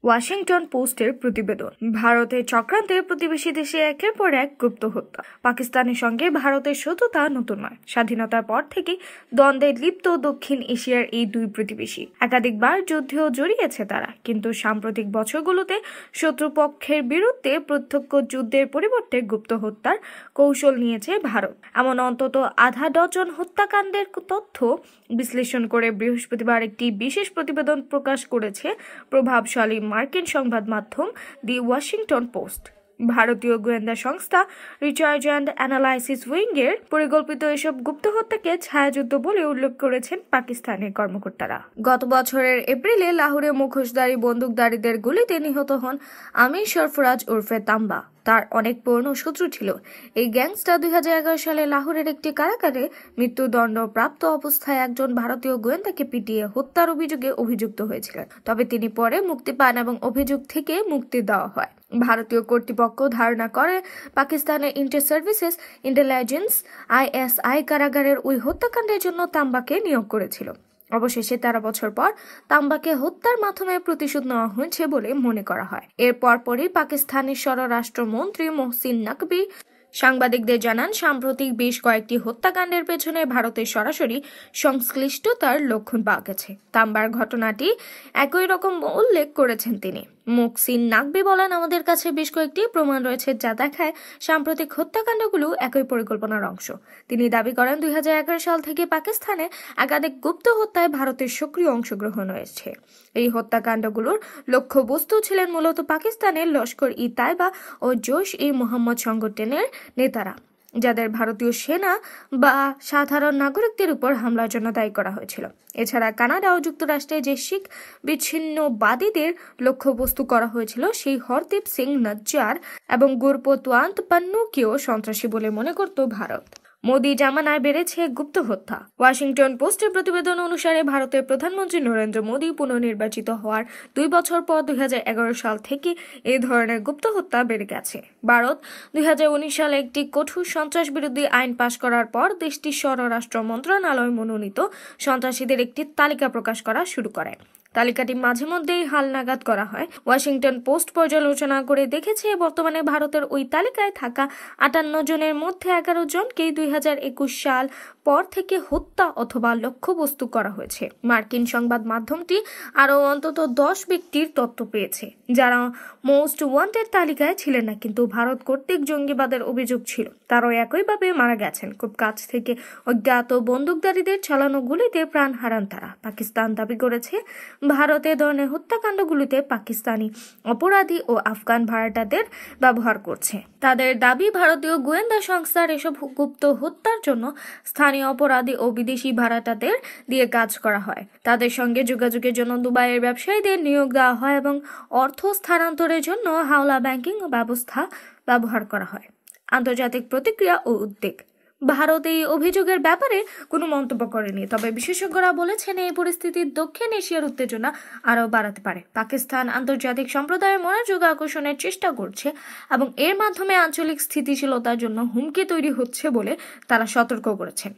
Washington পোস্টের প্রতিবেদন। ভারতের চক্রান্তে প্রতিবেশী দেশে একের পর এক গুপ্ত হত্যা। পাকিস্তানের সঙ্গে ভারতের শত্রুতা নতুন নয়। স্বাধীনতার পর থেকে দ্বন্দ্বে লিপ্ত দক্ষিণ এশিয়ার এই দুই প্রতিবেশী একাধিকবার যুদ্ধেও জড়িয়েছে তারা, কিন্তু সাম্প্রতিক বছরগুলোতে শত্রুপক্ষের বিরুদ্ধে প্রত্যক্ষ যুদ্ধের পরিবর্তে গুপ্ত হত্যার কৌশল নিয়েছে ভারত। এমন অন্তত আধা ডজন হত্যাকাণ্ডের তথ্য বিশ্লেষণ করে বৃহস্পতিবার একটি বিশেষ প্রতিবেদন প্রকাশ করেছে প্রভাবশালী মার্কিন সংবাদ মাধ্যম দি ওয়াশিংটন পোস্ট। ভারতীয় গোয়েন্দা সংস্থা রিসার্চ অ্যান্ড অ্যানালাইসিস উইংয়ের পরিকল্পিত এসব গুপ্ত হত্যাকে ছায়াযুদ্ধ বলে উল্লেখ করেছেন পাকিস্তানের কর্মকর্তারা। গত বছরের এপ্রিলে লাহোরে মুখোশধারী বন্দুকধারীদের গুলিতে নিহত হন আমির সরফরাজ ওরফে তাম্বা। তার অনেক পুরনো শত্রু ছিল এই গ্যাংস্টার। 2011 সালে লাহোরের একটি কারাগারে মৃত্যুদণ্ডপ্রাপ্ত অবস্থায় একজন ভারতীয় গোয়েন্দাকে পিটিয়ে হত্যার অভিযোগে অভিযুক্ত হয়েছিলেন। তবে তিনি পরে মুক্তি পান এবং অভিযোগ থেকে মুক্তি দেওয়া হয়। ভারতীয় কর্তৃপক্ষ ধারণা করে পাকিস্তানের ইন্টার সার্ভিসেস ইন্টেলিজেন্স ISI কারাগারের ওই হত্যাকাণ্ডের জন্য তাম্বাকে নিয়োগ করেছিল। অবশেষে 13 বছর পর তাম্বাকে হত্যার মাধ্যমে প্রতিশোধ নেওয়া হয়েছে বলে মনে করা হয়। এর পরপরই পাকিস্তানের স্বরাষ্ট্রমন্ত্রী মোহসিন নকভি সাংবাদিকদের জানান, সাম্প্রতিক বেশ কয়েকটি হত্যাকাণ্ডের পেছনে ভারতের সরাসরি সংশ্লিষ্টতার লক্ষণ পাওয়া গেছে। তাম্বার ঘটনাটি একই রকম উল্লেখ করেছেন তিনি। মোহসিন নাকভি বলেন, আমাদের কাছে বেশ কয়েকটি প্রমাণ রয়েছে যা দেখায় সাম্প্রতিক হত্যাকাণ্ডগুলো একই পরিকল্পনার অংশ। তিনি দাবি করেন 2011 সাল থেকে পাকিস্তানে একাধিক গুপ্ত হত্যায় ভারতের সক্রিয় অংশগ্রহণ রয়েছে। এই হত্যাকাণ্ডগুলোর লক্ষ্যবস্তু ছিলেন মূলত পাকিস্তানের লস্কর-ই-তাইবা ও জৈশ-ই-মোহাম্মদ সংগঠনের নেতারা, যাদের ভারতীয় সেনা বা সাধারণ নাগরিকদের উপর হামলার জন্য দায়ী করা হয়েছিল। এছাড়া কানাডা ও যুক্তরাষ্ট্রে যে শিখ বিচ্ছিন্নবাদীদের লক্ষ্যবস্তু করা হয়েছিল, সেই হরদীপ সিং নজ্জার এবং গুরপতওয়ান্ত পান্নুকেও সন্ত্রাসী বলে মনে করত ভারত। মোদি জামানায় বেড়েছে গুপ্ত হত্যা। ওয়াশিংটন পোস্টের প্রতিবেদন অনুসারে ভারতের প্রধানমন্ত্রী নরেন্দ্র মোদি পুনর্নির্বাচিত হওয়ার 2 বছর পর 2011 সাল থেকে এই ধরনের গুপ্ত হত্যা বেড়ে গেছে। ভারত 2019 সালে একটি কঠোর সন্ত্রাস বিরোধী আইন পাশ করার পর দেশটির স্বরাষ্ট্র মন্ত্রণালয় মনোনীত সন্ত্রাসীদের একটি তালিকা প্রকাশ করা শুরু করে। তালিকাটি মাঝে মধ্যেই হালনাগাদ করা হয়। ওয়াশিংটন পোস্ট পর্যালোচনা করে দেখেছে, বর্তমানে ভারতের ওই তালিকায় থাকা 58 জনের মধ্যে 11 জনকেই 2021 সাল পর থেকে হত্যা অথবা লক্ষ্যবস্তু করা হয়েছে। মার্কিন সংবাদ মাধ্যমটি আরও অন্তত 10 ব্যক্তির তথ্য পেয়েছে যারা মোস্ট ওয়ান্টেড তালিকায় ছিলেন না, কিন্তু ভারত কর্তৃক জঙ্গিবাদের অভিযোগ ছিল। তারাও একইভাবে মারা গেছেন। খুব কাছ থেকে অজ্ঞাত বন্দুকধারীদের চালানো গুলিতে প্রাণ হারান তারা। পাকিস্তান দাবি করেছে ভারতে ধরনের হত্যাকাণ্ডগুলিতে পাকিস্তানি অপরাধী ও আফগান ভাড়াটাদের ব্যবহার করছে। তাদের দাবি, ভারতীয় গোয়েন্দা সংস্থার এসব গুপ্ত হত্যার জন্য স্থানীয় অপরাধী ও বিদেশি ভাড়াটাদের দিয়ে কাজ করা হয়। তাদের সঙ্গে যোগাযোগের জন্য দুবাইয়ের ব্যবসায়ীদের নিয়োগ দেওয়া হয় এবং অর্থ স্থানান্তরের জন্য হাওলা ব্যাংকিং ব্যবস্থা ব্যবহার করা হয়। আন্তর্জাতিক প্রতিক্রিয়া ও উদ্বেগ। ভারত এই অভিযোগের ব্যাপারে কোনো মন্তব্য করেনি, তবে বিশেষজ্ঞরা বলেছেন এই পরিস্থিতি দক্ষিণ এশিয়ার উত্তেজনা আরও বাড়াতে পারে। পাকিস্তান আন্তর্জাতিক সম্প্রদায়ের মনোযোগ আকর্ষণের চেষ্টা করছে এবং এর মাধ্যমে আঞ্চলিক স্থিতিশীলতার জন্য হুমকি তৈরি হচ্ছে বলে তারা সতর্ক করেছেন।